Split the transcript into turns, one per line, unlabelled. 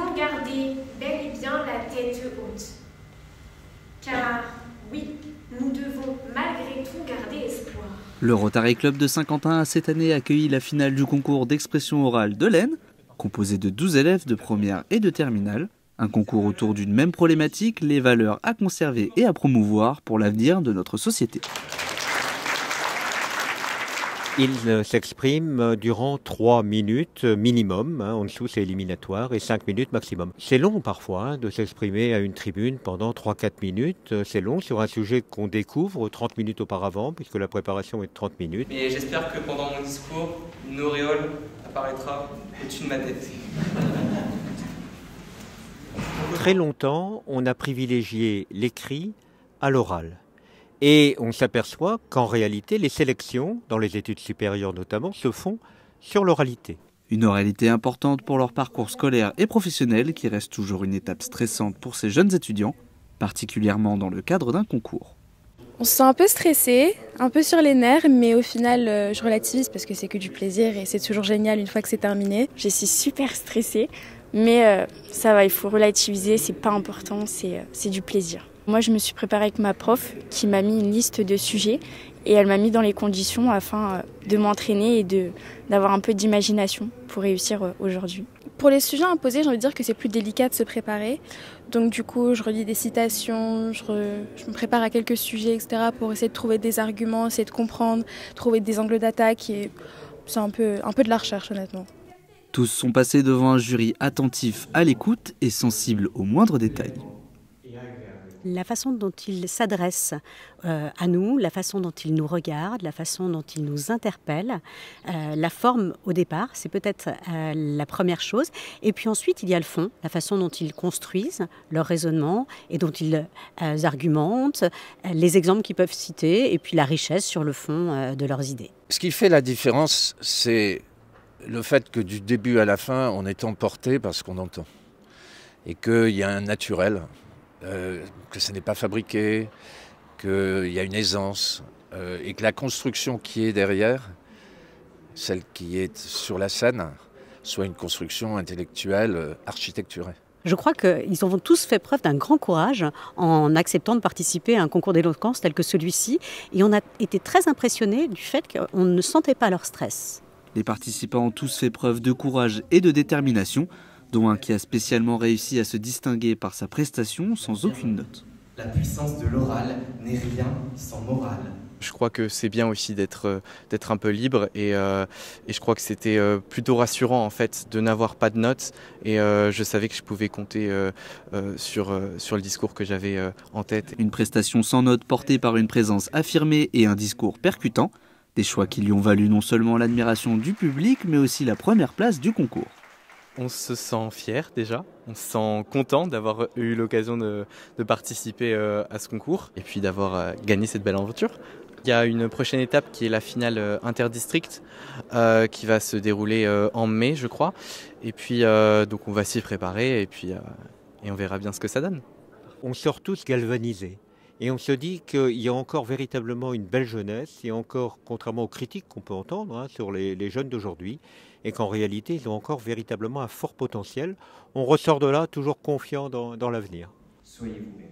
devons garder bel et bien la tête haute. Car oui, nous devons malgré tout garder espoir.
Le Rotary Club de Saint-Quentin a cette année accueilli la finale du concours d'expression orale de l'Aisne, composé de 12 élèves de première et de terminale. Un concours autour d'une même problématique, les valeurs à conserver et à promouvoir pour l'avenir de notre société.
Il s'exprime durant 3 minutes minimum, en dessous c'est éliminatoire, et 5 minutes maximum. C'est long parfois de s'exprimer à une tribune pendant 3-4 minutes. C'est long sur un sujet qu'on découvre 30 minutes auparavant, puisque la préparation est de 30 minutes.
Mais j'espère que pendant mon discours, une auréole apparaîtra au-dessus de ma tête.
Très longtemps, on a privilégié l'écrit à l'oral. Et on s'aperçoit qu'en réalité, les sélections, dans les études supérieures notamment, se font sur l'oralité.
Une oralité importante pour leur parcours scolaire et professionnel qui reste toujours une étape stressante pour ces jeunes étudiants, particulièrement dans le cadre d'un concours.
On se sent un peu stressé, un peu sur les nerfs, mais au final je relativise parce que c'est que du plaisir et c'est toujours génial une fois que c'est terminé.
Je suis super stressée, mais ça va, il faut relativiser, c'est pas important, c'est du plaisir. Moi, je me suis préparée avec ma prof qui m'a mis une liste de sujets et elle m'a mis dans les conditions afin de m'entraîner et d'avoir un peu d'imagination pour réussir aujourd'hui.
Pour les sujets imposés, j'ai envie de dire que c'est plus délicat de se préparer. Donc du coup, je relis des citations, je me prépare à quelques sujets, etc. pour essayer de trouver des arguments, essayer de comprendre, trouver des angles d'attaque. Et c'est un peu de la recherche, honnêtement.
Tous sont passés devant un jury attentif à l'écoute et sensible aux moindres détails.
La façon dont il s'adresse à nous, la façon dont il nous regarde, la façon dont il nous interpelle, la forme au départ, c'est peut-être la première chose. Et puis ensuite, il y a le fond, la façon dont ils construisent leur raisonnement et dont ils argumentent, les exemples qu'ils peuvent citer et puis la richesse sur le fond de leurs idées.
Ce qui fait la différence, c'est le fait que du début à la fin, on est emporté par ce qu'on entend. Et qu'il y a un naturel. Que ce n'est pas fabriqué, qu'il y a une aisance et que la construction qui est derrière, celle qui est sur la scène, soit une construction intellectuelle, architecturée.
Je crois qu'ils ont tous fait preuve d'un grand courage en acceptant de participer à un concours d'éloquence tel que celui-ci et on a été très impressionnés du fait qu'on ne sentait pas leur stress.
Les participants ont tous fait preuve de courage et de détermination, dont un qui a spécialement réussi à se distinguer par sa prestation sans aucune note.
La puissance de l'oral n'est rien sans morale.
Je crois que c'est bien aussi d'être un peu libre et je crois que c'était plutôt rassurant en fait de n'avoir pas de notes et je savais que je pouvais compter sur le discours que j'avais en tête.
Une prestation sans notes portée par une présence affirmée et un discours percutant, des choix qui lui ont valu non seulement l'admiration du public mais aussi la première place du concours.
On se sent fier déjà, on se sent content d'avoir eu l'occasion de participer à ce concours et puis d'avoir gagné cette belle aventure. Il y a une prochaine étape qui est la finale interdistrict qui va se dérouler en mai je crois. Et puis donc on va s'y préparer et puis on verra bien ce que ça donne.
On sort tous galvanisés. Et on se dit qu'il y a encore véritablement une belle jeunesse, et encore, contrairement aux critiques qu'on peut entendre sur les jeunes d'aujourd'hui, et qu'en réalité, ils ont encore véritablement un fort potentiel. On ressort de là toujours confiant dans l'avenir.
Soyez vous-même.